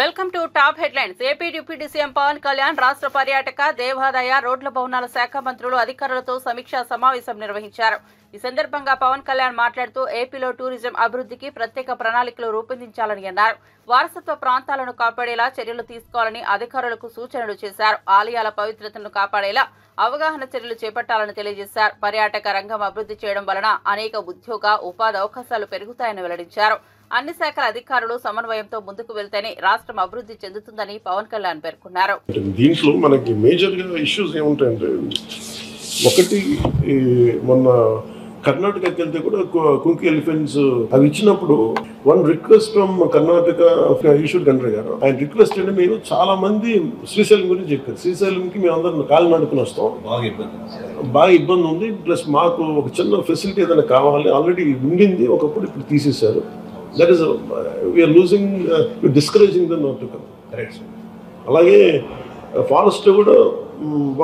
Welcome to top headlines. AP deputy CM Pawan Kalyan రాష్ట్ర పర్యాటక, దేవాదాయ, రోడ్ల భవనాల శాఖ మంత్రులు అధికారులతో సమీక్షా సమావేశం నిర్వహించారు. ఈ సందర్భంగా పవన్ కళ్యాణ్ మాట్లాడుతూ ఏపీలో టూరిజం అభివృద్ధికి ప్రత్యేక ప్రణాళికలు రూపొందించాలని అన్నారు. వారసత్వ ప్రాంతాలను కాపాడేలా చర్యలు తీసుకోవాలని అధికారులకు సూచనలు చేశారు. ఆలయాల పవిత్రతను కాపాడేలా అవగాహన చర్యలు చేపట్టాలని తెలియజేశారు. పర్యాటక రంగం అభివృద్ధి చేయడం వలన అనేక ఉద్యోగ, ఉపాధి అవకాశాలు పెరుగుతాయని వెల్లడించారు. అన్ని శాఖల అధికారులు సమన్వయంతో ముందుకు వెళ్తేనే రాష్ట్రం అభివృద్ధి చెందుతుందని పవన్ కళ్యాణ్ పేర్కొన్నారు. దీంట్లో మనకి మేజర్ గా ఇష్యూస్ ఏముంటాయంటే, ఒకటి మొన్న కర్ణాటకకి వెళ్తే కూడా కుంకి ఎలిఫెంట్స్ అవి ఇచ్చినప్పుడు one request from Karnataka Eshwar Khandre గారు, ఆయన రిక్వెస్ట్ అంటే మీరు చాలా మంది శ్రీశైలం గురించి చెప్పారు. శ్రీశైలంకి మేము అందరం కాలు నడుకుని వస్తాం, బాగా ఇబ్బంది ఉంది, ప్లస్ మాకు ఒక చిన్న ఫెసిలిటీ ఏదైనా కావాలి, ఆల్రెడీ ఉండింది ఒకప్పుడు, ఇప్పుడు తీసేశారు. That is we're losing, discouraging them not to come. అలాగే ఫారెస్ట్ కూడా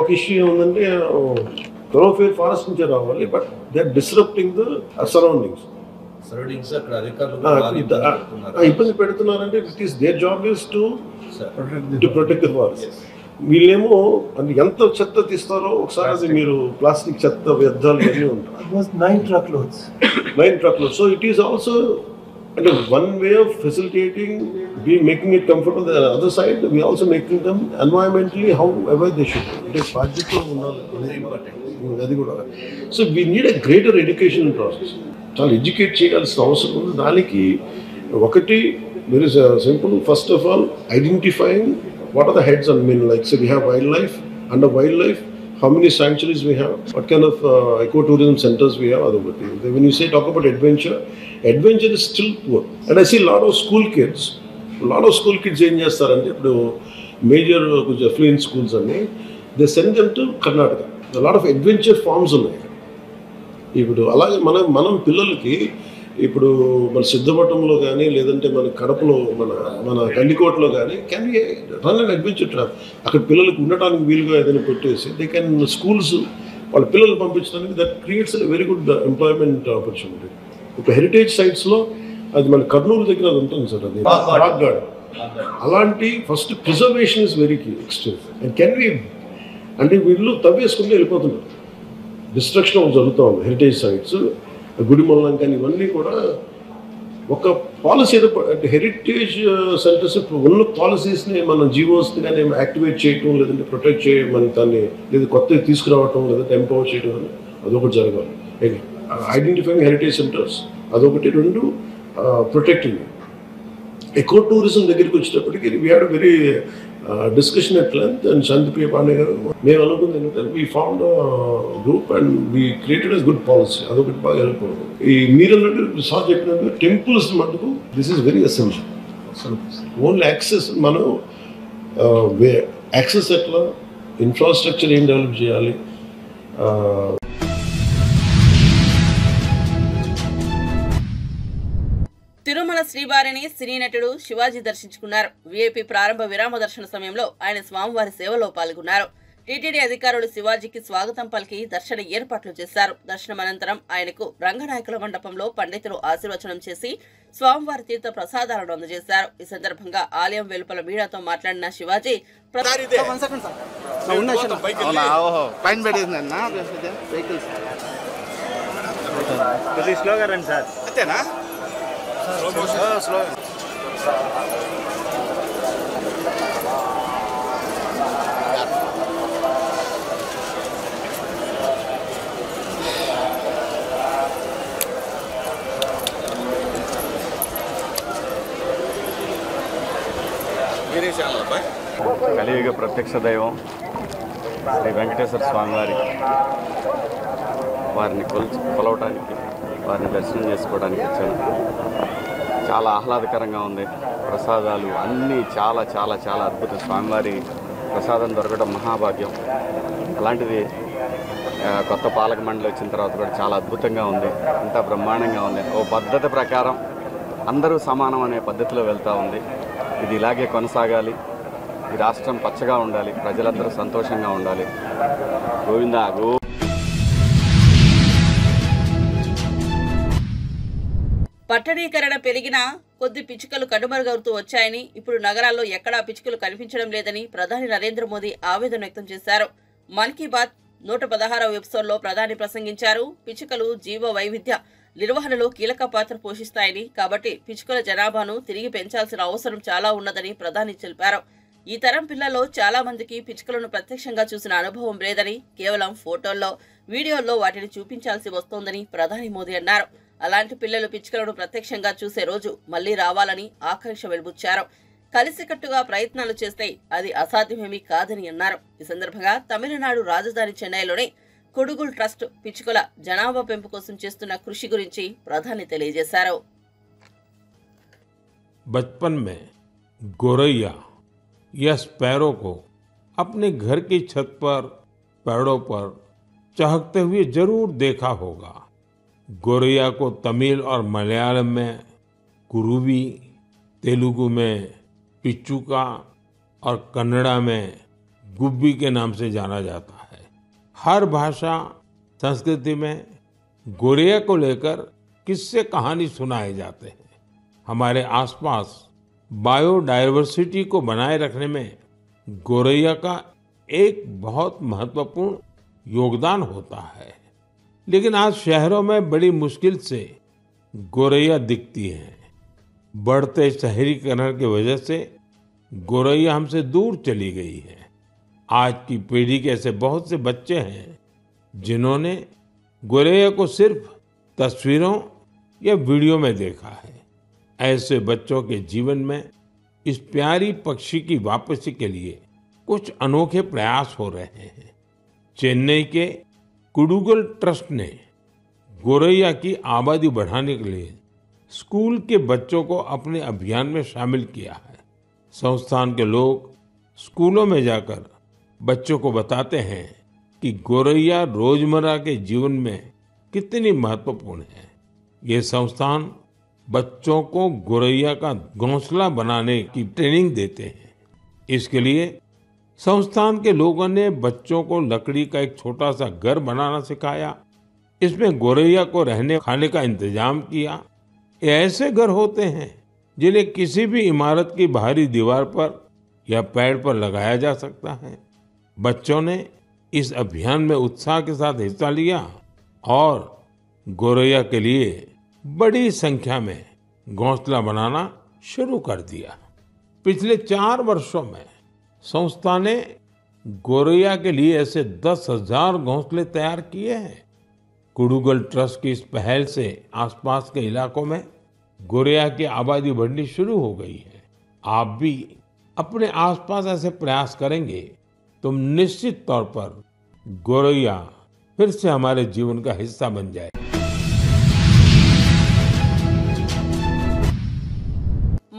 ఒక ఇష్యూ ఏముందంటే, థరోఫేర్ ఫారెస్ట్ నుంచే రావాలి, but they are disrupting the surroundings. ఇబ్బంది పెడుతున్నారంటే it is their job is to protect the forest. వీళ్ళేమో ఎంత చెత్త తీస్తారో ఒకసారి అది మీరు ప్లాస్టిక్ చెత్త వ్యర్థాలు అన్నీ ఉంటాయి. 9 truckloads. So it is also అంటే one way of facilitating, making it comfortable. The other side, we also making them environmentally however they should. అంటే బాధ్యతగా ఉండాలి, అది కూడా. So we need a greater education process. చాలా ఎడ్యుకేట్ చేయాల్సిన అవసరం ఉంది. దానికి ఒకటి very simple. First of all identifying what are the heads on, like say we have wildlife, under wildlife how many sanctuaries we have, what kind of ecotourism centers we have. When you say talk about adventure is still poor, and I see a lot of school kids ఏం చేస్తారంటే, ఇప్పుడు major కొంచెం affluent schools అన్ని they send them to Karnataka. a lot of adventure farms ఉన్నాయి. ఇప్పుడు అలాగే మనం పిల్లలకి ఇప్పుడు మన సిద్ధపట్నంలో కానీ, లేదంటే మన కడపలో, మన కందికోటలో కానీ can be run and adventure trap. అక్కడ పిల్లలకు ఉండటానికి వీలుగా ఏదైనా పెట్టేసి దే కెన్ స్కూల్స్ వాళ్ళ పిల్లలు పంపించడానికి, that creates very good employment opportunity. ఇప్పుడు హెరిటేజ్ సైట్స్లో అది మన కర్నూలు దగ్గర అది ఉంటుంది సార్, అది రాక్ గార్డెన్. అలాంటి first preservation is very extreme. And can be అంటే వీళ్ళు తవ్వేసుకుంటూ వెళ్ళిపోతున్నారు, డిస్ట్రక్షన్ జరుగుతూ ఉంది. హెరిటేజ్ సైట్స్, గుడిమల్లం కానీ ఇవన్నీ కూడా ఒక పాలసీ అంటే హెరిటేజ్ సెంటర్స్ ఉన్న పాలసీస్ని మన జీవోస్ని కానీ యాక్టివేట్ చేయటం, లేదంటే ప్రొటెక్ట్ చేయమని దాన్ని, లేదా కొత్తవి తీసుకురావటం, లేదంటే ఎంపవర్ చేయడం అని అదొకటి జరగాలి. ఐడెంటిఫైయింగ్ హెరిటేజ్ సెంటర్స్ అదొకటి. రెండు, ప్రొటెక్టింగ్. ఎకో టూరిజం దగ్గరికి వచ్చేటప్పటికి we had very discussion at length. And Shantipriya Pandey గారు మేము అనుకుంది ఏంటంటే, we found group and we created a good policy. అదొకటి బాగా హెల్ప్ అవుతుంది. ఈ మీరు సార్ చెప్పినట్టు టెంపుల్స్ మటుకు this is very essential. Only access, మనం యాక్సెస్ ఎట్లా, ఇన్ఫ్రాస్ట్రక్చర్ ఏం డెవలప్ చేయాలి. తిరుమల శ్రీవారిని సినీ నటుడు శివాజీ దర్శించుకున్నారు. వీఐపీ ప్రారంభ విరామ దర్శన సమయంలో ఆయన స్వామివారి సేవలో పాల్గొన్నారు. టీటీడీ అధికారులు శివాజీకి స్వాగతం పలికి దర్శన ఏర్పాట్లు చేశారు. దర్శనం అనంతరం ఆయనకు రంగనాయకుల మండపంలో పండితులు ఆశీర్వచనం చేసి స్వామివారి తీర్థ ప్రసాదాలను అందజేశారు. ఈ సందర్భంగా ఆలయం వెలుపల మీడియాతో మాట్లాడిన శివాజీ కలియుగ ప్రత్యక్ష దైవం శ్రీ వెంకటేశ్వర స్వామివారి వారిని కొలవటానికి, వారిని దర్శనం చేసుకోవడానికి వచ్చాను. చాలా ఆహ్లాదకరంగా ఉంది. ప్రసాదాలు అన్నీ చాలా చాలా చాలా అద్భుతం. స్వామివారి ప్రసాదం దొరకడం మహాభాగ్యం. అలాంటిది కొత్త పాలక మండలి వచ్చిన తర్వాత కూడా చాలా అద్భుతంగా ఉంది. అంతా బ్రహ్మాండంగా ఉంది. ఓ పద్ధతి ప్రకారం అందరూ సమానం అనే పద్ధతిలో వెళ్తూ ఉంది. ఇది ఇలాగే కొనసాగాలి. ఈ రాష్ట్రం పచ్చగా ఉండాలి, ప్రజలందరూ సంతోషంగా ఉండాలి. గోవిందా గో. పట్టణీకరణ పెరిగిన కొద్ది పిచ్చుకలు కనుమరుగవుతూ వచ్చాయని, ఇప్పుడు నగరాల్లో ఎక్కడా పిచ్చుకలు కనిపించడం లేదని ప్రధాని నరేంద్ర మోదీ ఆవేదన వ్యక్తం చేశారు. మన్ కీ బాత్ 116వ ఎపిసోడ్లో ప్రధాని ప్రసంగించారు. పిచ్చుకలు జీవ వైవిధ్య నిర్వహణలో కీలక పాత్ర పోషిస్తాయని, కాబట్టి పిచ్చుకల జనాభాను తిరిగి పెంచాల్సిన అవసరం చాలా ఉన్నదని ప్రధాని తెలిపారు. ఈ తరం పిల్లల్లో చాలా మందికి పిచ్చుకలను ప్రత్యక్షంగా చూసిన అనుభవం లేదని, కేవలం ఫోటోల్లో, వీడియోల్లో వాటిని చూపించాల్సి వస్తోందని ప్రధాని మోదీ అన్నారు. అలాంటి పిల్లలు పిచ్చుకలను ప్రత్యక్షంగా చూసే రోజు మళ్లీ రావాలని ఆకాంక్ష వెలుబుచ్చారు. కలిసికట్టుగా ప్రయత్నాలు చేస్తే అది అసాధ్యమేమీ కాదని అన్నారు. ఈ సందర్భంగా తమిళనాడు రాజధాని చెన్నైలోని కొడుగుల్ ట్రస్ట్ పిచ్చుకల జనాభా పెంపు కోసం చేస్తున్న కృషి గురించి ప్రధాని తెలియజేశారు. बचपन में गोरैया या स्पैरो को अपने घर की छत पर, पेड़ों पर चहकते हुए जरूर देखा होगा। गोरैया को तमिल और मलयालम में कुरुवी, तेलुगु में पिच्चुका और कन्नड़ा में गुब्बी के नाम से जाना जाता है। हर भाषा संस्कृति में गोरैया को लेकर किस्से कहानी सुनाए जाते हैं। हमारे आसपास बायोडायवर्सिटी को बनाए रखने में गोरैया का एक बहुत महत्वपूर्ण योगदान होता है। लेकिन आज शहरों में बड़ी मुश्किल से गोरैया दिखती है। बढ़ते शहरीकरण की वजह से गोरैया हमसे दूर चली गई है। आज की पीढ़ी के ऐसे बहुत से बच्चे हैं जिन्होंने गोरैया को सिर्फ तस्वीरों या वीडियो में देखा है। ऐसे बच्चों के जीवन में इस प्यारी पक्षी की वापसी के लिए कुछ अनोखे प्रयास हो रहे हैं। चेन्नई के कुडुगल ट्रस्ट ने गोरैया की आबादी बढ़ाने के लिए स्कूल के बच्चों को अपने अभियान में शामिल किया है। संस्थान के लोग स्कूलों में जाकर बच्चों को बताते हैं कि गोरैया रोजमर्रा के जीवन में कितनी महत्वपूर्ण है। ये संस्थान बच्चों को गोरैया का घोंसला बनाने की ट्रेनिंग देते हैं। इसके लिए संस्थान के लोगों ने बच्चों को लकड़ी का एक छोटा सा घर बनाना सिखाया। इसमें गोरैया को रहने खाने का इंतजाम किया। ये ऐसे घर होते हैं जिन्हें किसी भी इमारत की बाहरी दीवार पर या पेड़ पर लगाया जा सकता है। बच्चों ने इस अभियान में उत्साह के साथ हिस्सा लिया और गोरैया के लिए बड़ी संख्या में घोंसला बनाना शुरू कर दिया। पिछले 4 वर्षों में संस्था ने गोरैया के लिए ऐसे 10,000 घोंसले तैयार किए हैं। कुडुगल ट्रस्ट की इस पहल से आसपास के इलाकों में गोरैया की आबादी बढ़नी शुरू हो गई है। आप भी अपने आसपास ऐसे प्रयास करेंगे तो निश्चित तौर पर गोरैया फिर से हमारे जीवन का हिस्सा बन जाए।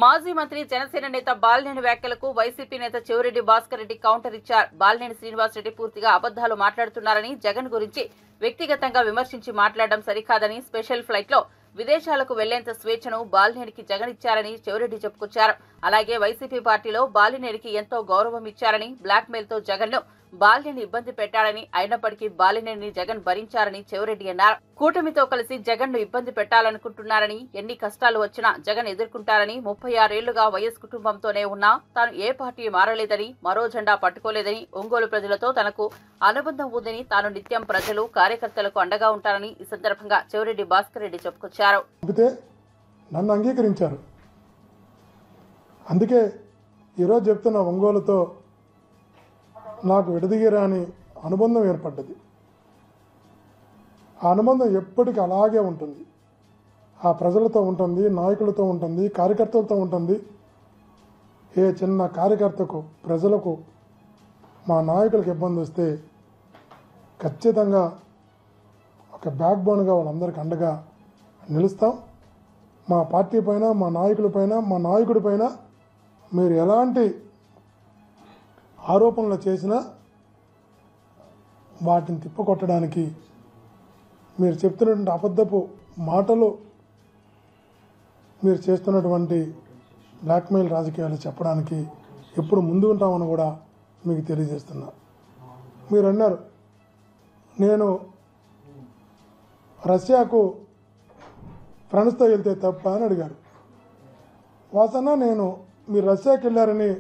మాజీ మంత్రి జనసేన నేత బాలినేని వ్యాఖ్యలకు వైసీపీ నేత చెవిరెడ్డి భాస్కర్ రెడ్డి కౌంటర్ ఇచ్చారు. బాలినేని శ్రీనివాస్ రెడ్డి పూర్తిగా అబద్దాలు మాట్లాడుతున్నారని, జగన్ గురించి వ్యక్తిగతంగా విమర్శించి మాట్లాడడం సరికాదని, స్పెషల్ ఫ్లైట్ లో విదేశాలకు వెళ్లేంత స్వేచ్ఛను బాలినేనికి జగన్ ఇచ్చారని చెవిరెడ్డి చెప్పుకొచ్చారు. అలాగే వైసీపీ పార్టీలో బాలినేనికి ఎంతో గౌరవం ఇచ్చారని, బ్లాక్ మెయిల్ తో జగన్ ను బాలినేని ఇబ్బంది పెట్టారని, అయినప్పటికీ బాలినేని జగన్ భరించారని చెవిరెడ్డి అన్నారు. కూటమితో కలిసి జగన్ ను ఇబ్బంది పెట్టాలనుకుంటున్నారని, ఎన్ని కష్టాలు వచ్చినా జగన్ ఎదుర్కొంటారని, 36 ఏళ్లుగా వైఎస్ కుటుంబంతోనే ఉన్నా తాను ఏ పార్టీ మారలేదని, మరో జెండా పట్టుకోలేదని, ఒంగోలు ప్రజలతో తనకు అనుబంధం ఉందని, తాను నిత్యం ప్రజలు కార్యకర్తలకు అండగా ఉంటారని ఈ సందర్భంగా చెవిరెడ్డి భాస్కర్ రెడ్డి చెప్పుకొచ్చారు. నన్ను అంగీకరించారు. అందుకే ఈరోజు చెప్తున్న ఒంగోలుతో నాకు విడదీయరాని అనుబంధం ఏర్పడ్డది. ఆ అనుబంధం ఎప్పటికీ అలాగే ఉంటుంది. ఆ ప్రజలతో ఉంటుంది, నాయకులతో ఉంటుంది, కార్యకర్తలతో ఉంటుంది. ఏ చిన్న కార్యకర్తకు, ప్రజలకు, మా నాయకులకు ఇబ్బంది వస్తే ఖచ్చితంగా ఒక బ్యాక్ బోన్గా వాళ్ళందరికీ అండగా నిలుస్తాం. మా పార్టీ పైన, మా నాయకుల పైన, మా నాయకుడి పైన మీరు ఎలాంటి ఆరోపణలు చేసినా వాటిని తిప్పకొట్టడానికి, మీరు చెప్తున్నటువంటి అబద్ధపు మాటలు, మీరు చేస్తున్నటువంటి బ్లాక్మెయిల్ రాజకీయాలు చెప్పడానికి ఎప్పుడు ముందు ఉంటామని కూడా మీకు తెలియజేస్తున్నా. మీరు అన్నారు నేను రష్యాకు ఫ్రెండ్స్తో వెళ్తే తప్ప అని అడిగారు. వాసన్న నేను మీరు రష్యాకి వెళ్ళారని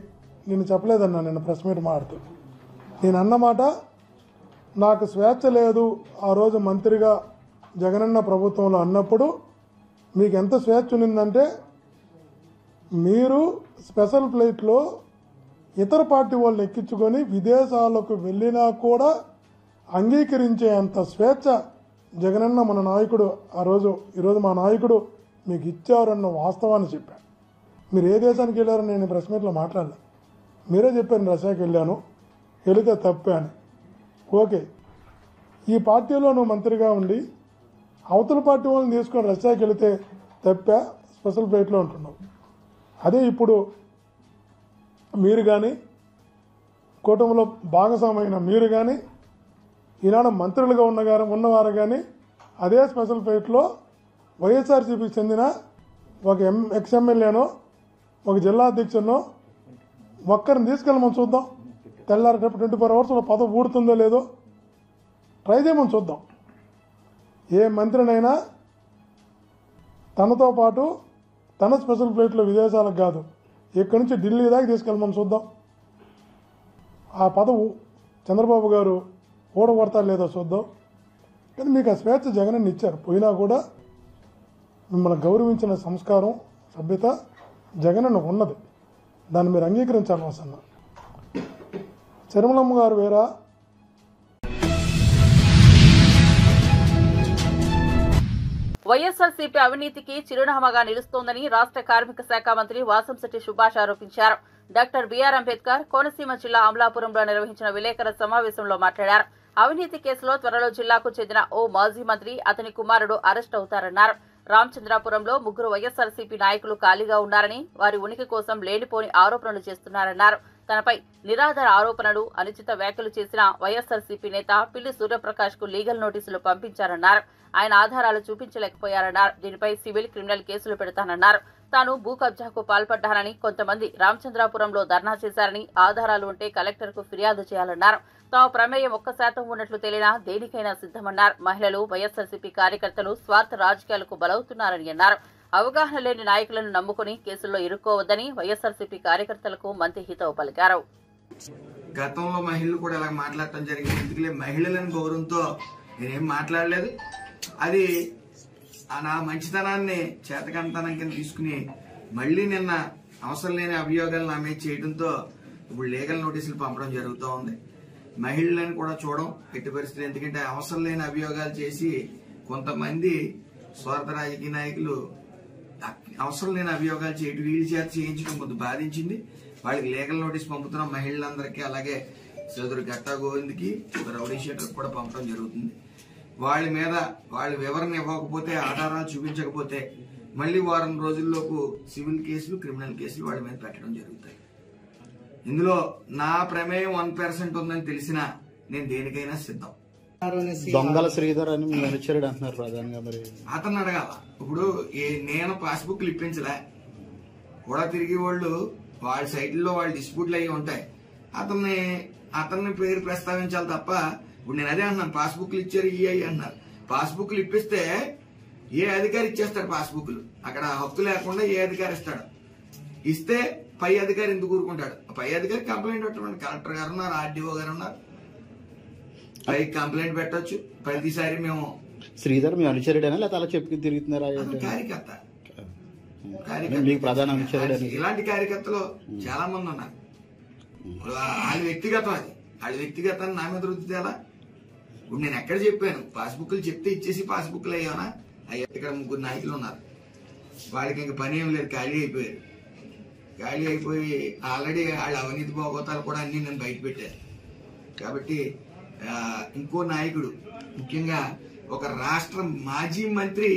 నేను చెప్పలేదన్నా. నేను ప్రెస్ మీట్ మాట్లాడుతూ నేను అన్నమాట, నాకు స్వేచ్ఛ లేదు ఆ రోజు మంత్రిగా జగనన్న ప్రభుత్వంలో అన్నప్పుడు మీకు ఎంత స్వేచ్ఛ ఉన్నిందంటే మీరు స్పెషల్ ఫ్లైట్లో ఇతర పార్టీ వాళ్ళని ఎక్కించుకొని విదేశాలకు వెళ్ళినా కూడా అంగీకరించే అంత స్వేచ్ఛ జగనన్న మన నాయకుడు ఈరోజు మా నాయకుడు మీకు ఇచ్చారన్న వాస్తవాన్ని చెప్పాను. మీరు ఏ దేశానికి వెళ్ళారని నేను ప్రెస్ మీట్లో మాట్లాడలేదు. మీరే చెప్పారు రష్యాకి వెళ్ళాను, వెళితే తప్పే అని. ఓకే, ఈ పార్టీలో నువ్వు మంత్రిగా ఉండి అవతల పార్టీ వాళ్ళని తీసుకొని రష్యాకి వెళితే తప్పే, స్పెషల్ ఫ్లైట్లో ఉంటున్నావు. అదే ఇప్పుడు మీరు కానీ కూటమిలో భాగస్వామైన మీరు కానీ ఈనాడు మంత్రులుగా ఉన్నవారు కానీ అదే స్పెషల్ ఫ్లైట్లో వైఎస్ఆర్సీపీకి చెందిన ఒక ఎక్స్ఎమ్మెల్యేనో ఒక జిల్లా అధ్యక్షుడినో ఒక్కరిని తీసుకెళ్ళమని చూద్దాం. తెల్లారి 24 అవర్స్లో పదవి ఊడుతుందో లేదో ట్రై చేయమని చూద్దాం. ఏ మంత్రినైనా తనతో పాటు తన స్పెషల్ ఫ్లైట్లో విదేశాలకు కాదు, ఇక్కడి నుంచి ఢిల్లీ దాకా తీసుకెళ్ళమని చూద్దాం. ఆ పదవి చంద్రబాబు గారు ఓడగొడతారు లేదో చూద్దాం. కానీ మీకు ఆ స్వేచ్ఛ జగనన్న ఇచ్చారు. పోయినా కూడా మిమ్మల్ని గౌరవించిన సంస్కారం సభ్యత జగనన్న ఉన్నది. దాన్ని మీరు అంగీకరించాలి వసన్న. చర్మలమ్మ గారు వేరా వైఎస్ఆర్సీపీ అవినీతికి చిరునామాగా నిలుస్తోందని రాష్ట్ర కార్మిక శాఖ మంత్రి వాసంశెట్టి సుభాష్ ఆరోపించారు. డాక్టర్ బిఆర్ అంబేద్కర్ కోనసీమ జిల్లా అమలాపురంలో నిర్వహించిన విలేకరుల సమావేశంలో మాట్లాడారు. అవినీతి కేసులో త్వరలో జిల్లాకు చెందిన ఓ మాజీ మంత్రి అతని కుమారుడు అరెస్ట్ అవుతారన్నారు. రామచంద్రాపురంలో 3 వైఎస్ఆర్సీపీ నాయకులు ఖాళీగా ఉన్నారని, వారి ఉనికి కోసం లేనిపోని ఆరోపణలు చేస్తున్నారన్నారు. తనపై నిరాధార ఆరోపణలు, అనుచిత వ్యాఖ్యలు చేసిన వైఎస్ఆర్సీపీ నేత పిల్లి సూర్యప్రకాష్ కు లీగల్ నోటీసులు పంపించారన్నారు. ఆయన ఆధారాలు చూపించలేకపోయారన్నారు. దీనిపై సివిల్, క్రిమినల్ కేసులు పెడతానన్నారు. తాను భూ కబ్జాకు పాల్పడ్డానని, కొంతమంది రామచంద్రాపురంలో ధర్నా చేశారని, ఆధారాలు ఉంటే కలెక్టర్కు ఫిర్యాదు చేయాలన్నారు. తమ ప్రమేయం 1% ఉన్నట్లు తేలినా దేనికైనా సిద్ధమన్నారు. మహిళలు, వైఎస్ఆర్సీపీ కార్యకర్తలు స్వార్థ రాజకీయాలకు బలవుతున్నారని అన్నారు. అవగాహన లేని నాయకులను నమ్ముకుని కేసుల్లో ఇరుక్కోవద్దని వైఎస్ఆర్సీపీ కార్యకర్తలకు మంత్రి హితవు పలికారు. గతంలో మహిళలు కూడా ఇలా మాట్లాడటం జరిగింది. ఎందుకంటే మహిళలను గౌరవంతో నేనేం మాట్లాడలేదు. అది నా మంచితనాన్ని చేతకంతనం కింద తీసుకుని మళ్లీ నిన్న అవసరం లేని అభియోగాలు నా మీద చేయడంతో ఇప్పుడు లీగల్ నోటీసులు పంపడం జరుగుతూ ఉంది. మహిళలను కూడా చూడడం ఎట్టి పరిస్థితులు. ఎందుకంటే అవసరం లేని అభియోగాలు చేసి కొంతమంది స్వార్థ రాజకీయ నాయకులు అవసరం లేని అభియోగాలు చేయడం, వీళ్ళు చేత చేయించడం కొంత బాధించింది. వాళ్ళకి లీగల్ నోటీస్ పంపుతున్నాం మహిళలందరికీ. అలాగే సోదరు గట్టా గోవింద్కి, రౌడీ షీటర్కి కూడా పంపడం జరుగుతుంది. వాళ్ళ మీద వాళ్ళు వివరణ ఇవ్వకపోతే, ఆధారాలు చూపించకపోతే మళ్ళీ వారం రోజుల్లోపు సివిల్ కేసులు, క్రిమినల్ కేసులు వాళ్ళ మీద పెట్టడం జరుగుతాయి. ఇందులో నా ప్రమేయం 1% ఉందని తెలిసినా నేను దేనికైనా సిద్ధం. దొంగల శ్రీధర్ అని మీరు అనుచరుడు అంటున్నారు ప్రధానంగా. మరి అతను అడగాల. ఇప్పుడు నేను పాస్బుక్లు ఇప్పించలే, కూడా తిరిగి వాళ్ళు వాళ్ళ సైట్లో వాళ్ళ డిస్ప్యూట్లు అయ్యి ఉంటాయి. అతన్ని పేరు ప్రస్తావించాలి తప్ప ఇప్పుడు నేను అదే అంటున్నాను. పాస్బుక్లు ఇచ్చారు ఇయ్యి అన్నారు. పాస్బుక్లు ఇప్పిస్తే ఏ అధికారి ఇచ్చేస్తాడు పాస్బుక్లు? అక్కడ హక్కు లేకుండా ఏ అధికారి ఇస్తాడు? ఇస్తే పై అధికారి ఎందుకు ఊరుకుంటాడు? పై అధికారి కంప్లైంట్ పెట్టమండి. కలెక్టర్ గారు ఉన్నారు, ఆర్డీఓ గారు ఉన్నారు, పై కంప్లైంట్ పెట్టొచ్చు. ప్రతిసారి మేము శ్రీధర్ మీ అనుచరుడేనా లేదా అలా చెప్పి తిరుగుతున్నారా? కార్యకర్త మీకు ప్రధాన అనుచరుడు. ఇలాంటి కార్యకర్తలు చాలా మంది ఉన్నారు. వాళ్ళ వ్యక్తిగతం, అది వాళ్ళ వ్యక్తిగతాన్ని నా మీద రుద్దితేలా? ఇప్పుడు నేను ఎక్కడ చెప్పాను? పాస్బుక్లు చెప్తే ఇచ్చేసి పాస్బుక్లు అయ్యానా? అయ్యా ఇక్కడ 3 నాయకులు ఉన్నారు. వాళ్ళకి ఇంక పని ఏం లేదు, ఖాళీ అయిపోయారు. ఖాళీ అయిపోయి ఆల్రెడీ వాళ్ళ అవినీతి భోగోతాలు కూడా అన్ని నేను బయట పెట్టాను. కాబట్టి ఇంకో నాయకుడు, ముఖ్యంగా ఒక రాష్ట్ర మాజీ మంత్రి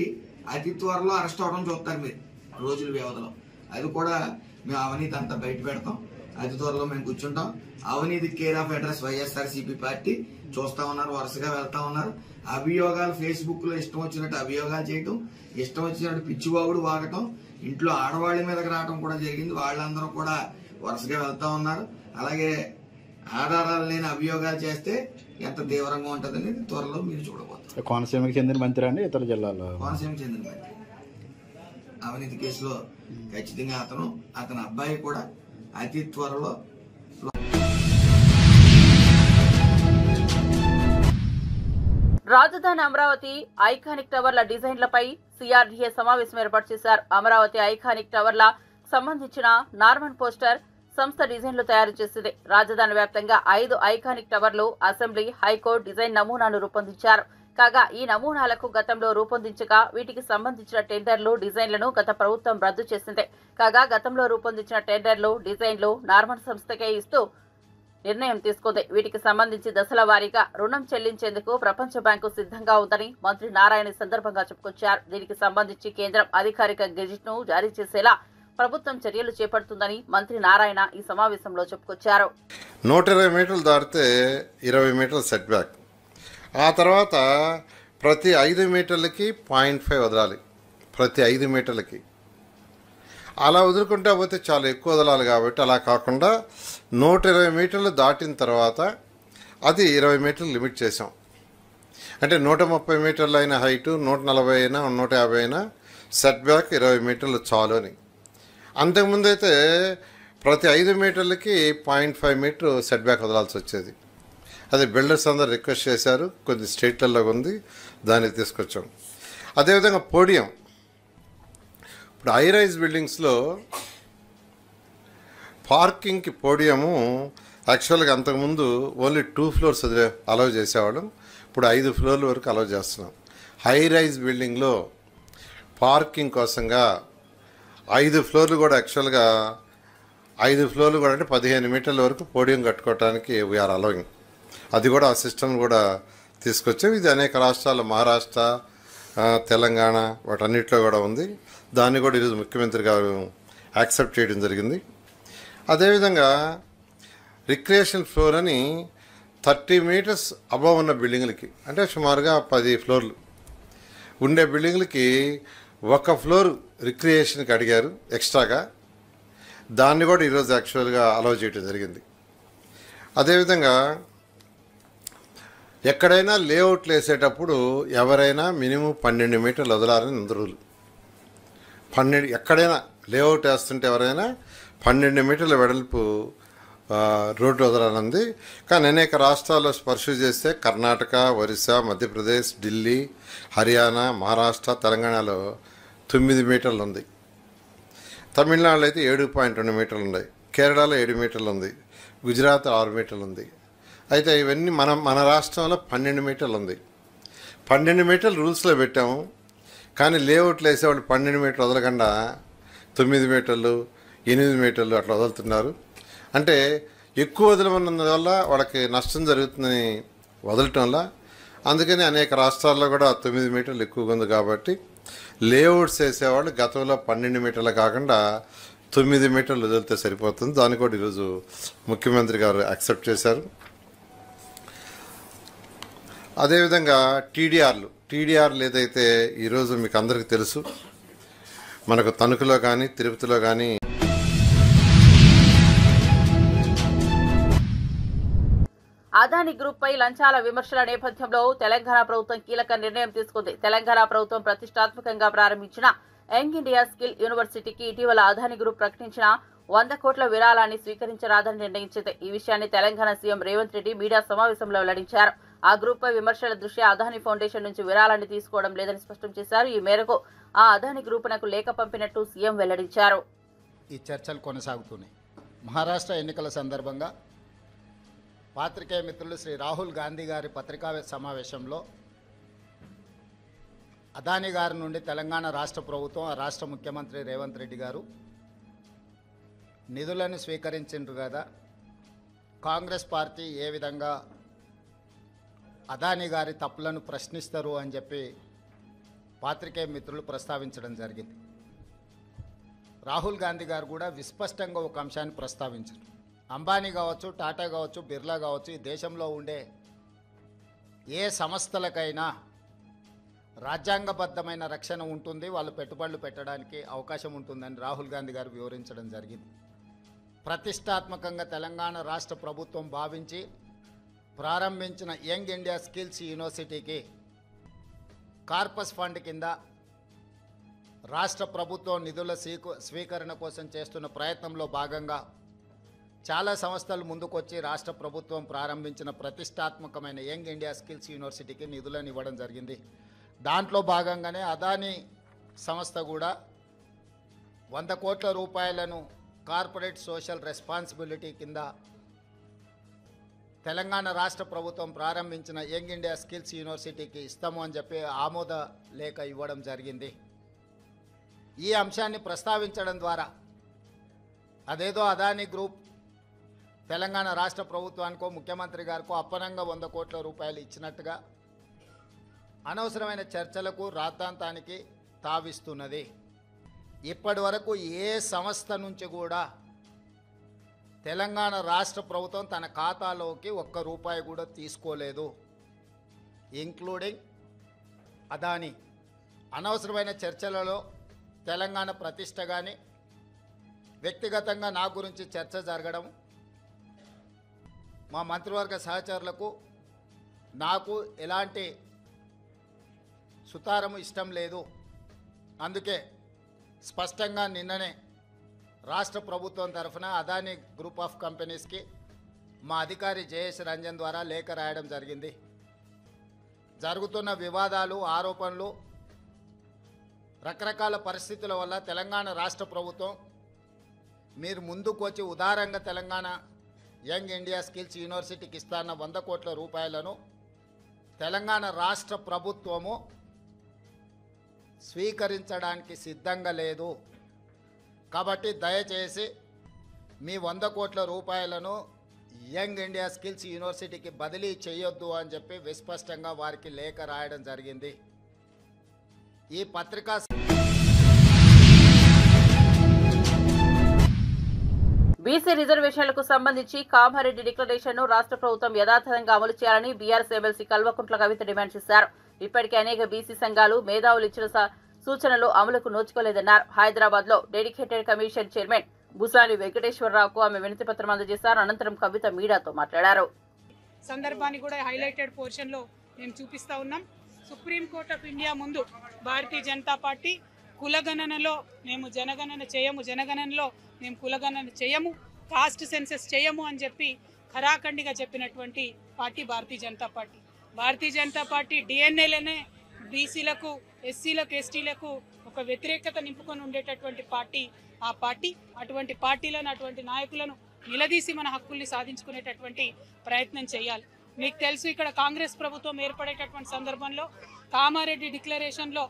అతి త్వరలో అరెస్ట్ అవడం చూస్తారు మీరు రోజుల వ్యవధిలో. అది కూడా మేము అవినీతి అంతా బయట పెడతాం. అతి త్వరలో మేము కూర్చుంటాం. అవినీతి care of address YSRCP party చూస్తా ఉన్నారు, వరుసగా వెళ్తా ఉన్నారు. అభియోగాలు ఫేస్బుక్ లో ఇష్టం వచ్చినట్టు అభియోగాలు చేయటం, ఇష్టం వచ్చినట్టు పిచ్చివాగుడు వాగటం, ఇంట్లో ఆడవాళ్ల మీదకి రావడం కూడా జరిగింది. వాళ్ళందరూ కూడా వరుసగా వెళ్తా ఉన్నారు. అలాగే ఆధారాలు లేని అభియోగాలు చేస్తే ఎంత తీవ్రంగా ఉంటుందని త్వరలో మీరు చూడబోతారు. కోనసీమకి చెందిన మంత్రి అండి, ఇతర జిల్లాలో కోనసీమకి చెందిన మంత్రి. అవినీతి కేసులో ఖచ్చితంగా అతని అబ్బాయి కూడా అతి త్వరలో రాజధాని అమరావతి ఐకానిక్ టవర్ల డిజైన్లపై సిఆర్డీఏ సమావేశం ఏర్పాటు చేశారు. అమరావతి ఐకానిక్ టవర్ల సంబంధించిన నార్మన్ పోస్టర్ సంస్థ డిజైన్లు తయారు చేసింది. రాజధాని వ్యాప్తంగా 5 ఐకానిక్ టవర్లు అసెంబ్లీ, హైకోర్టు డిజైన్ నమూనాను రూపొందించారు. కాగా ఈ నమూనాలకు గతంలో రూపొందించగా వీటికి సంబంధించిన టెండర్లు, డిజైన్లను గత ప్రభుత్వం రద్దు చేసింది. కాగా గతంలో రూపొందించిన టెండర్లు, డిజైన్లు నార్మన్ సంస్థకే ఇస్తూ నిర్ణయం తీసుకుంది. వీటికి సంబంధించి దశల వారీగా రుణం చెల్లించేందుకు ప్రపంచ బ్యాంకు సిద్ధంగా ఉందని మంత్రి నారాయణ సందర్భంగా చెప్పుకొచ్చారు. దీనికి సంబంధించి కేంద్రం అధికారిక గెజిట్ను జారీ చేసేలా ప్రభుత్వం చర్యలు చేపడుతుందని మంత్రి నారాయణ ఈ సమావేశంలో చెప్పుకొచ్చారు. 120 మీటర్లు దాటితే 20 మీటర్ల సెట్ బ్యాక్. ఆ తర్వాత ప్రతి 5 మీటర్లకి 0.5 వదలాలి. ప్రతి 5 మీటర్లకి అలా వదులుకుంటా పోతే చాలా ఎక్కువ వదలాలి. కాబట్టి అలా కాకుండా 120 మీటర్లు దాటిన తర్వాత అది 20 మీటర్లు లిమిట్ చేసాం. అంటే 130 మీటర్లు అయిన హైటు, 140 అయినా 150 అయినా సెట్ బ్యాక్ 20 మీటర్లు చాలు అని. అంతకుముందు అయితే ప్రతి 5 మీటర్లకి 0.5 మీటర్ సెట్ బ్యాక్ వదలాల్సి వచ్చేది. అది బిల్డర్స్ అందరూ రిక్వెస్ట్ చేశారు, కొన్ని స్టేట్లలో ఉంది, దాన్ని తీసుకొచ్చాం. అదేవిధంగా పోడియం, ఇప్పుడు హై రైజ్ బిల్డింగ్స్లో పార్కింగ్కి పోడియము యాక్చువల్గా అంతకుముందు ఓన్లీ 2 ఫ్లోర్స్ అలౌ చేసేవాళ్ళం. ఇప్పుడు 5 ఫ్లోర్ల వరకు అలౌ చేస్తున్నాం. హై రైజ్ బిల్డింగ్లో పార్కింగ్ కోసంగా 5 ఫ్లోర్లు కూడా యాక్చువల్గా 5 ఫ్లోర్లు కూడా అంటే 15 మీటర్ల వరకు పోడియం కట్టుకోవడానికి వీఆర్ అలౌయింగ్. అది కూడా ఆ సిస్టమ్ కూడా తీసుకొచ్చాం. ఇది అనేక రాష్ట్రాలు, మహారాష్ట్ర, తెలంగాణ వాటన్నిటిలో కూడా ఉంది. దాన్ని కూడా ఈరోజు ముఖ్యమంత్రి గారు యాక్సెప్ట్ చేయడం జరిగింది. అదేవిధంగా రిక్రియేషన్ ఫ్లోర్ అని 30 మీటర్స్ అబవ్ ఉన్న బిల్డింగ్లకి, అంటే సుమారుగా 10 ఫ్లోర్లు ఉండే బిల్డింగ్లకి 1 ఫ్లోర్ రిక్రియేషన్కి అడిగారు ఎక్స్ట్రాగా. దాన్ని కూడా ఈరోజు యాక్చువల్గా అలౌ చేయడం జరిగింది. అదేవిధంగా ఎక్కడైనా లేఅవుట్లు వేసేటప్పుడు ఎవరైనా మినిమం 12 మీటర్లు వదలాలని అందరూ 12 ఎక్కడైనా లేఅవుట్ వేస్తుంటే ఎవరైనా 12 మీటర్ల వెడల్పు రోడ్డు వదలాలంది. కానీ అనేక రాష్ట్రాల్లో పర్సూ చేస్తే కర్ణాటక, ఒరిస్సా, మధ్యప్రదేశ్, ఢిల్లీ, హర్యానా, మహారాష్ట్ర, తెలంగాణలో 9 మీటర్లు ఉంది. తమిళనాడులో అయితే 7.2 మీటర్లు ఉన్నాయి. కేరళలో 7 మీటర్లు ఉంది. గుజరాత్ 6 మీటర్లు ఉంది. అయితే ఇవన్నీ మన రాష్ట్రంలో 12 మీటర్లు ఉంది. 12 మీటర్లు రూల్స్లో పెట్టాము. కానీ లేఅవుట్లు వేసేవాళ్ళు 12 మీటర్లు వదలకుండా 9 మీటర్లు, 8 మీటర్లు అట్లా వదులుతున్నారు. అంటే ఎక్కువ వదలమన్నందువల్ల వాళ్ళకి నష్టం జరుగుతుందని వదలటం వల్ల, అందుకని అనేక రాష్ట్రాల్లో కూడా 9 మీటర్లు ఎక్కువగా ఉంది. కాబట్టి లేఅవుట్స్ వేసేవాళ్ళు గతంలో 12 మీటర్లు కాకుండా 9 మీటర్లు వదిలితే సరిపోతుంది. దాన్ని కూడా ఈరోజు ముఖ్యమంత్రి గారు యాక్సెప్ట్ చేశారు. అదేవిధంగా టీడీఆర్లు ఏదైతే ఈరోజు మీకు అందరికీ తెలుసు, మనకు తణుకులో కానీ తిరుపతిలో కానీ అదానీ గ్రూప్ పై లంచాల విమర్శల నేపథ్యంలో తెలంగాణ ప్రభుత్వం కీలక నిర్ణయం తీసుకుంది. తెలంగాణ ప్రభుత్వం ప్రతిష్టాత్మకంగా ప్రారంభించిన యంగ్ ఇండియా స్కిల్ యూనివర్సిటీకి ఇటీవల అదానీ గ్రూప్ ప్రకటించిన 100 కోట్ల విరాళాన్ని స్వీకరించరాదని నిర్ణయించింది. ఈ విషయాన్ని తెలంగాణ సీఎం రేవంత్ రెడ్డి మీడియా సమావేశంలో వెల్లడించారు. ఆ గ్రూప్ పై విమర్శల దృష్ట్యా అదానీ ఫౌండేషన్ నుంచి విరాళాన్ని తీసుకోవడం లేదని స్పష్టం చేశారు. ఈ మేరకు ఆ అదానీ గ్రూపునకు లేఖ పంపినట్టు సీఎం వెల్లడించారు. ఈ చర్చలు కొనసాగుతున్నాయి. మహారాష్ట్ర ఎన్నికల సందర్భంగా పాత్రికేయ మిత్రులు శ్రీ రాహుల్ గాంధీ గారి పత్రికా సమావేశంలో అదానీ గారి నుండి తెలంగాణ రాష్ట్ర ప్రభుత్వం, ఆ రాష్ట్ర ముఖ్యమంత్రి రేవంత్ రెడ్డి గారు నిధులను స్వీకరించారు కదా, కాంగ్రెస్ పార్టీ ఏ విధంగా అదానీ గారి తప్పులను ప్రశ్నిస్తారు అని చెప్పి పాత్రికేయ మిత్రులు ప్రస్తావించడం జరిగింది. రాహుల్ గాంధీ గారు కూడా విస్పష్టంగా ఒక అంశాన్ని ప్రస్తావించారు. అంబానీ కావచ్చు, టాటా కావచ్చు, బిర్లా కావచ్చు, ఈ దేశంలో ఉండే ఏ సంస్థలకైనా రాజ్యాంగబద్ధమైన రక్షణ ఉంటుంది, వాళ్ళు పెట్టుబడులు పెట్టడానికి అవకాశం ఉంటుందని రాహుల్ గాంధీ గారు వివరించడం జరిగింది. ప్రతిష్టాత్మకంగా తెలంగాణ రాష్ట్ర ప్రభుత్వం భావించి ప్రారంభించిన యంగ్ ఇండియా స్కిల్స్ యూనివర్సిటీకి కార్పస్ ఫండ్ కింద రాష్ట్ర ప్రభుత్వం నిధుల స్వీకరణ కోసం చేస్తున్న ప్రయత్నంలో భాగంగా చాలా సంస్థలు ముందుకొచ్చి రాష్ట్ర ప్రభుత్వం ప్రారంభించిన ప్రతిష్టాత్మకమైన యంగ్ ఇండియా స్కిల్స్ యూనివర్సిటీకి నిధులను ఇవ్వడం జరిగింది. దాంట్లో భాగంగానే అదానీ సంస్థ కూడా 100 కోట్ల రూపాయలను కార్పొరేట్ సోషల్ రెస్పాన్సిబిలిటీ కింద తెలంగాణ రాష్ట్ర ప్రభుత్వం ప్రారంభించిన యంగ్ ఇండియా స్కిల్స్ యూనివర్సిటీకి ఇస్తాము అని చెప్పి ఆమోద లేఖ ఇవ్వడం జరిగింది. ఈ అంశాన్ని ప్రస్తావించడం ద్వారా అదేదో అదానీ గ్రూప్ తెలంగాణ రాష్ట్ర ప్రభుత్వానికో ముఖ్యమంత్రి గారికో అప్పనంగా 100 కోట్ల రూపాయలు ఇచ్చినట్టుగా అనవసరమైన చర్చలకు రాద్ధాంతానికి తావిస్తున్నది. ఇప్పటి వరకు ఏ సంస్థ నుంచి కూడా తెలంగాణ రాష్ట్ర ప్రభుత్వం తన ఖాతాలోకి 1 రూపాయి కూడా తీసుకోలేదు, ఇంక్లూడింగ్ అదానీ. అనవసరమైన చర్చలలో తెలంగాణ ప్రతిష్ట కానీ వ్యక్తిగతంగా నా గురించి చర్చ జరగడం మా మంత్రివర్గ సహచరులకు నాకు ఎలాంటి సుతారము ఇష్టం లేదు. అందుకే స్పష్టంగా నిన్ననే రాష్ట్ర ప్రభుత్వం తరఫున అదానీ గ్రూప్ ఆఫ్ కంపెనీస్కి మా అధికారి జయేష్ రంజన్ ద్వారా లేఖ రాయడం జరిగింది. జరుగుతున్న వివాదాలు, ఆరోపణలు, రకరకాల పరిస్థితుల వల్ల తెలంగాణ రాష్ట్ర ప్రభుత్వం మీరు ముందుకు వచ్చి ఉదారంగా తెలంగాణ యంగ్ ఇండియా స్కిల్స్ యూనివర్సిటీకి ఇస్తాన్న 100 కోట్ల రూపాయలను తెలంగాణ రాష్ట్ర ప్రభుత్వము స్వీకరించడానికి సిద్ధంగా లేదు. కాబట్టి దయచేసి మీ 100 కోట్ల రూపాయలను యంగ్ ఇండియా స్కిల్స్ యూనివర్సిటీకి బదిలీ చేయొద్దు అని చెప్పి విస్పష్టంగా వారికి లేఖ రాయడం జరిగింది. ఈ పత్రికా బీసీ రిజర్వేషన్లకు సంబంధించి కామారెడ్డి డిక్లరేషన్ను రాష్ట్ర ప్రభుత్వం యథాతథంగా అమలు చేయాలని BRS MLC Kalvakuntla Kavitha demand చేశారు. ఇప్పటికే అనేక బీసీ సంఘాలు, మేధావులు ఇచ్చిన సూచనలు అమలుకు నోచుకోలేదన్నారు. హైదరాబాద్ లో డెడికేటెడ్ కమిషన్ చైర్మన్ బుసాని వెంకటేశ్వరరావుకు ఆమె వినతి పత్రం అందజేశారు. అనంతరం కవిత మీడియాతో మాట్లాడారు. సందర్భాన్ని కూడా హైలైటెడ్ పోర్షన్ లో మేము చూపిస్తా ఉన్నాం. సుప్రీంకోర్టు ఆఫ్ ఇండియా ముందు భారతీయ జనతా పార్టీ కులగణనలో మేము జనగణన చేయము, జనగణనలో మేము కులగణన చేయము, కాస్ట్ సెన్సెస్ చేయము అని చెప్పి ఖరాఖండిగా చెప్పినటువంటి party Bharatiya Janata party. Bharatiya Janata party డిఎన్ఏలనే బీసీలకు, ఎస్సీలకు, ఎస్టీలకు ఒక వ్యతిరేకత నింపుకొని ఉండేటటువంటి పార్టీ ఆ పార్టీ. అటువంటి పార్టీలను, అటువంటి నాయకులను నిలదీసి మన హక్కుల్ని సాధించుకునేటటువంటి ప్రయత్నం చేయాలి. మీకు తెలుసు, ఇక్కడ కాంగ్రెస్ ప్రభుత్వం ఏర్పడేటటువంటి సందర్భంలో కామారెడ్డి డిక్లరేషన్లో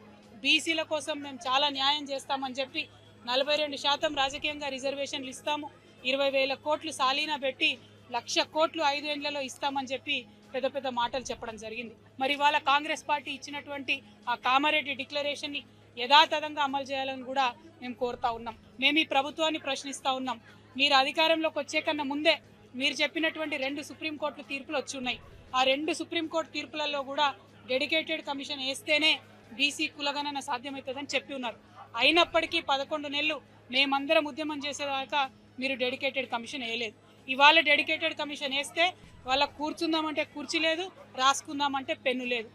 బీసీల కోసం మేము చాలా న్యాయం చేస్తామని చెప్పి 42% రాజకీయంగా రిజర్వేషన్లు ఇస్తాము, 20,000 కోట్లు సాలీనా పెట్టి 1,00,000 కోట్లు 5 ఏళ్లలో ఇస్తామని చెప్పి పెద్ద పెద్ద మాటలు చెప్పడం జరిగింది. మరి ఇవాళ కాంగ్రెస్ పార్టీ ఇచ్చినటువంటి ఆ కామారెడ్డి డిక్లరేషన్ని యథాతథంగా అమలు చేయాలని కూడా మేము కోరుతా ఉన్నాం. మేము ఈ ప్రభుత్వాన్ని ప్రశ్నిస్తూ ఉన్నాం. మీరు అధికారంలోకి వచ్చే కన్నా ముందే మీరు చెప్పినటువంటి 2 సుప్రీంకోర్టు తీర్పులు వచ్చి ఉన్నాయి. ఆ 2 సుప్రీంకోర్టు తీర్పులలో కూడా డెడికేటెడ్ కమిషన్ వేస్తేనే బీసీ కులగణన సాధ్యమవుతుందని చెప్పి ఉన్నారు. అయినప్పటికీ 11 నెలలు మేమందరం ఉద్యమం చేసేదాకా మీరు డెడికేటెడ్ కమిషన్ వేయలేదు. ఇవాళ డెడికేటెడ్ కమిషన్ వేస్తే వాళ్ళకు కూర్చుందామంటే కుర్చీ లేదు, రాసుకుందామంటే పెన్ను లేదు.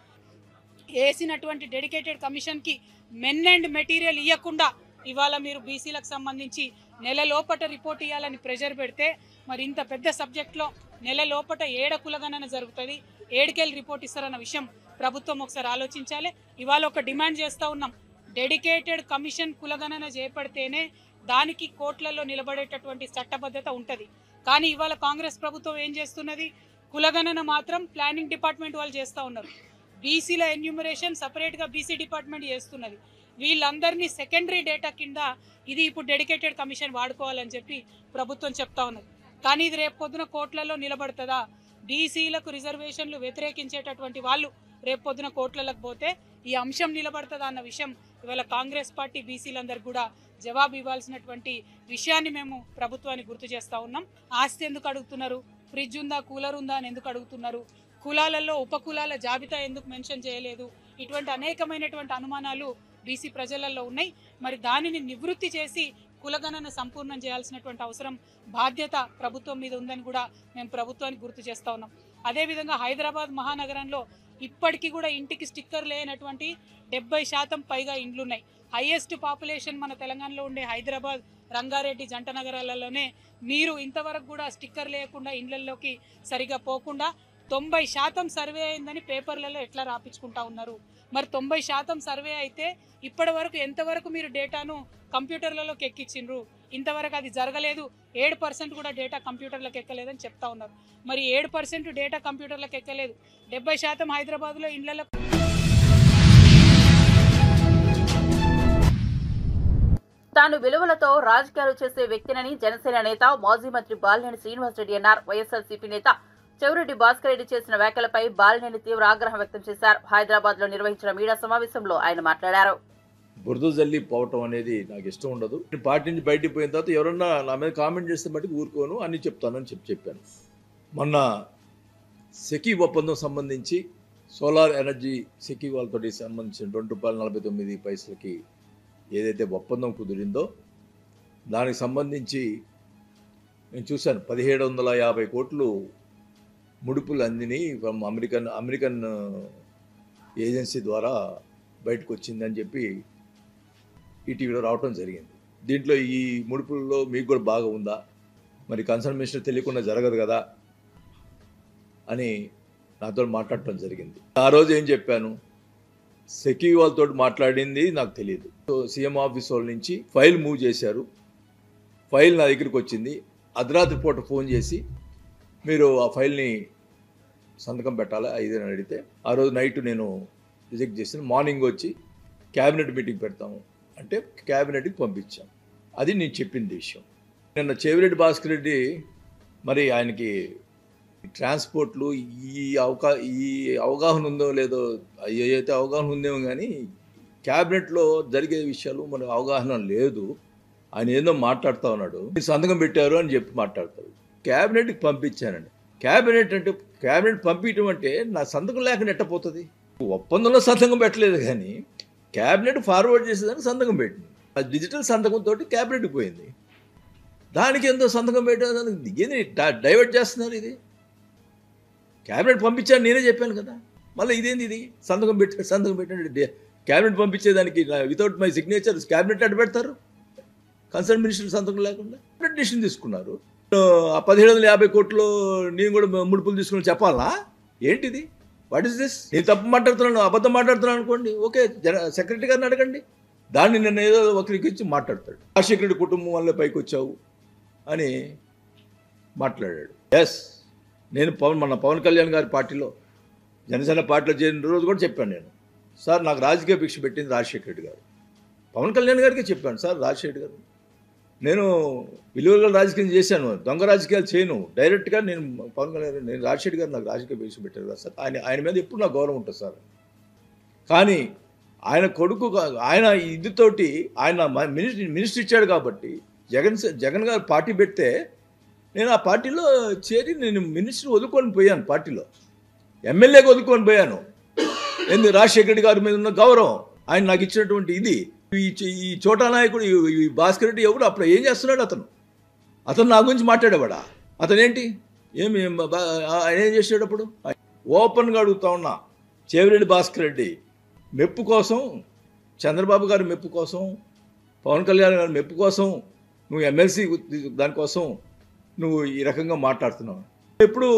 వేసినటువంటి డెడికేటెడ్ కమిషన్కి మెన్ అండ్ మెటీరియల్ ఇవ్వకుండా ఇవాళ మీరు బీసీలకు సంబంధించి నెల లోపట రిపోర్ట్ ఇవ్వాలని ప్రెషర్ పెడితే మరి ఇంత పెద్ద సబ్జెక్ట్లో నెల లోపట ఏడ కులగణన జరుగుతుంది, ఏడుకెళ్ళి రిపోర్ట్ ఇస్తారన్న విషయం ప్రభుత్వం ఒకసారి ఆలోచించాలి. ఇవాళ ఒక డిమాండ్ చేస్తూ ఉన్నాం. డెడికేటెడ్ కమిషన్ కులగణన చేపడితేనే దానికి కోర్టులలో నిలబడేటటువంటి చట్టబద్ధత ఉంటుంది. కానీ ఇవాళ కాంగ్రెస్ ప్రభుత్వం ఏం చేస్తున్నది, కులగణన మాత్రం ప్లానింగ్ డిపార్ట్మెంట్ వాళ్ళు చేస్తూ ఉన్నారు. బీసీల ఎన్యూమరేషన్ సపరేట్గా బీసీ డిపార్ట్మెంట్ చేస్తున్నది. వీళ్ళందరినీ సెకండరీ డేటా కింద ఇది ఇప్పుడు డెడికేటెడ్ కమిషన్ వాడుకోవాలని చెప్పి ప్రభుత్వం చెప్తా ఉన్నది. కానీ ఇది రేపు పొద్దున కోర్టులలో నిలబడుతుందా? బీసీలకు రిజర్వేషన్లు వ్యతిరేకించేటటువంటి వాళ్ళు రేపు పొద్దున కోర్టులకు పోతే ఈ అంశం నిలబడుతుందా అన్న విషయం ఇవాళ కాంగ్రెస్ పార్టీ బీసీలందరూ కూడా జవాబు ఇవ్వాల్సినటువంటి విషయాన్ని మేము ప్రభుత్వానికి గుర్తు చేస్తూ ఉన్నాం. ఆస్తి ఎందుకు అడుగుతున్నారు, ఫ్రిడ్జ్ ఉందా, కూలర్ ఉందా అని ఎందుకు అడుగుతున్నారు, కులాలలో ఉపకులాల జాబితా ఎందుకు మెన్షన్ చేయలేదు, ఇటువంటి అనేకమైనటువంటి అనుమానాలు బీసీ ప్రజలలో ఉన్నాయి. మరి దానిని నివృత్తి చేసి కులగణన సంపూర్ణం చేయాల్సినటువంటి అవసరం, బాధ్యత ప్రభుత్వం మీద ఉందని కూడా మేము ప్రభుత్వానికి గుర్తు చేస్తూ ఉన్నాం. అదేవిధంగా హైదరాబాద్ మహానగరంలో ఇప్పటికీ కూడా ఇంటికి స్టిక్కర్ లేనటువంటి 70% పైగా ఇండ్లున్నాయి. హైయెస్ట్ పాపులేషన్ మన తెలంగాణలో ఉండే హైదరాబాద్, రంగారెడ్డి జంట నగరాలలోనే మీరు ఇంతవరకు కూడా స్టిక్కర్ లేకుండా ఇండ్లలోకి సరిగా పోకుండా 90% సర్వే అయిందని పేపర్లలో ఎట్లా రాపించుకుంటా ఉన్నారు? మరి 90% సర్వే అయితే ఇప్పటి వరకు ఎంతవరకు మీరు డేటాను కంప్యూటర్లలోకి ఎక్కించిండ్రు? ఇంతవరకు అది జరగలేదు. 7% కూడా డేటా కంప్యూటర్లకు ఎక్కలేదని చెప్తా ఉన్నారు. మరి 7% డేటా కంప్యూటర్లకు ఎక్కలేదు, 70% హైదరాబాద్లో ఇండ్లలో. తాను విలువలతో రాజకీయాలు చేసే వ్యక్తినని జనసేన నేత మాజీ మంత్రి బాలినేని శ్రీనివాసరెడ్డి అన్నారు. వైఎస్ఆర్సీపీ నేత చెవిరెడ్డి భాస్కర్ రెడ్డి చేసిన వ్యాఖ్యలపై బాలినేని తీవ్ర ఆగ్రహం వ్యక్తం చేశారు. హైదరాబాద్ లో నిర్వహించిన మీడియా సమావేశంలో ఆయన మాట్లాడారు. బురద జల్లి పోవటం అనేది నాకు ఇష్టం ఉండదు. పార్టీ నుంచి బయటికి పోయిన తర్వాత ఎవరన్నా నా మీద కామెంట్ చేస్తే మటుకు ఊరుకోను, అన్ని చెప్తానని చెప్పాను. మొన్న సెకీ ఒప్పందం సంబంధించి సోలార్ ఎనర్జీ సెకీ వాళ్ళతో సంబంధించిన ₹2.49 ఏదైతే ఒప్పందం కుదిరిందో దానికి సంబంధించి నేను చూశాను. 1750 కోట్లు ముడుపులు అందిని అమెరికన్ ఏజెన్సీ ద్వారా బయటకు వచ్చిందని చెప్పి ఈటీవీలో రావటం జరిగింది. దీంట్లో ఈ ముడుపుల్లో మీకు కూడా బాగా ఉందా, మరి కన్సర్న్ మినిస్టర్ తెలియకుండా జరగదు కదా అని నాతో మాట్లాడటం జరిగింది. ఆ రోజు ఏం చెప్పాను, సెకీ వాళ్ళతో మాట్లాడింది నాకు తెలియదు. సో సీఎం ఆఫీస్ వాళ్ళ నుంచి ఫైల్ మూవ్ చేశారు. ఫైల్ నా దగ్గరికి వచ్చింది. అర్ధరాత్రి పూట ఫోన్ చేసి మీరు ఆ ఫైల్ని సంతకం పెట్టాలా ఇదని అడిగితే ఆ రోజు నైట్ నేను రిజెక్ట్ చేసాను. మార్నింగ్ వచ్చి క్యాబినెట్ మీటింగ్ పెడతాము అంటే క్యాబినెట్కి పంపించాం. అది నేను చెప్పింది విషయం. నిన్న చెవిరెడ్డి భాస్కర్ రెడ్డి మరి ఆయనకి ట్రాన్స్పోర్ట్లు ఈ అవగాహన ఉందో లేదో, అయితే అవగాహన ఉందేమో కానీ క్యాబినెట్లో జరిగే విషయాలు మనకు అవగాహన లేదు. ఆయన ఏదో మాట్లాడుతూ ఉన్నాడు, సంతకం పెట్టారు అని చెప్పి మాట్లాడతారు. క్యాబినెట్కి పంపించానండి. క్యాబినెట్ అంటే క్యాబినెట్ పంపించడం అంటే నా సంతకం లేకుండా ఎట్టపోతుంది? ఒప్పందంలో సంతకం పెట్టలేదు కానీ క్యాబినెట్ ఫార్వర్డ్ చేసేదానికి సంతకం పెట్టింది. ఆ డిజిటల్ సంతకంతో క్యాబినెట్కి పోయింది. దానికి ఎంతో సంతకం పెట్టేదానికి ఏది డైవర్ట్ చేస్తున్నారు? ఇది క్యాబినెట్ పంపించాను నేనే చెప్పాను కదా, మళ్ళీ ఇదేంది ఇది సంతకం పెట్టండి. క్యాబినెట్ పంపించేదానికి వితౌట్ మై సిగ్నేచర్ క్యాబినెట్ అడ్డు పెడతారు? కన్సర్న్ మినిస్టర్ సంతకం లేకుండా డెసిషన్ తీసుకున్నారు. ఆ 1750 కోట్లు నేను కూడా ముడుపులు తీసుకుని చెప్పాలా? ఏంటిది? What is this? నేను తప్పు మాట్లాడుతున్నాను, అబద్ధం మాట్లాడుతున్నాను అనుకోండి, ఓకే, సెక్రటరీ గారిని అడగండి. దాన్ని నిన్న ఏదో ఒకరికి ఇచ్చి మాట్లాడతాడు. రాజశేఖర రెడ్డి కుటుంబం వల్ల పైకి వచ్చావు అని మాట్లాడాడు. ఎస్, నేను మన పవన్ కళ్యాణ్ గారి పార్టీలో జనసేన పార్టీలో చేరిన రోజు కూడా చెప్పాను నేను, సార్ నాకు రాజకీయ భిక్ష పెట్టింది రాజశేఖర రెడ్డి గారు. పవన్ కళ్యాణ్ గారికి చెప్పాను, సార్ రాజశేఖర గారు నేను విలువల రాజకీయం చేశాను, దొంగ రాజకీయాలు చేయను, డైరెక్ట్గా నేను పవన్ కళ్యాణ్ నేను రాజశేఖర గారు నాకు రాజకీయ భిక్ష పెట్టారు కదా సార్, ఆయన మీద ఎప్పుడు నాకు గౌరవం ఉంటుంది సార్. కానీ ఆయన కొడుకు ఆయన ఇదితోటి ఆయన మినిస్టర్ ఇచ్చాడు కాబట్టి జగన్ గారు పార్టీ పెడితే నేను ఆ పార్టీలో చేరి నేను మినిస్టర్ వదులుకొని పోయాను, పార్టీలో ఎమ్మెల్యేగా వదులుకొని పోయాను. ఎందుకు? రాజశేఖర రెడ్డి గారి మీద ఉన్న గౌరవం, ఆయన నాకు ఇచ్చినటువంటి ఇది. ఈ చోటా నాయకుడు ఈ భాస్కర్ రెడ్డి ఎవరు? అప్పుడు ఏం చేస్తున్నాడు అతను నా గురించి మాట్లాడేవాడా? అతనేంటి ఆయన ఏం చేసాడు? అప్పుడు ఓపెన్గా అడుగుతా ఉన్నా, చెవిరెడ్డి భాస్కర్ రెడ్డి మెప్పు కోసం, చంద్రబాబు గారి మెప్పు కోసం, పవన్ కళ్యాణ్ గారి మెప్పు కోసం నువ్వు ఎమ్మెల్సీ దానికోసం నువ్వు ఈ రకంగా మాట్లాడుతున్నావు. ఎప్పుడు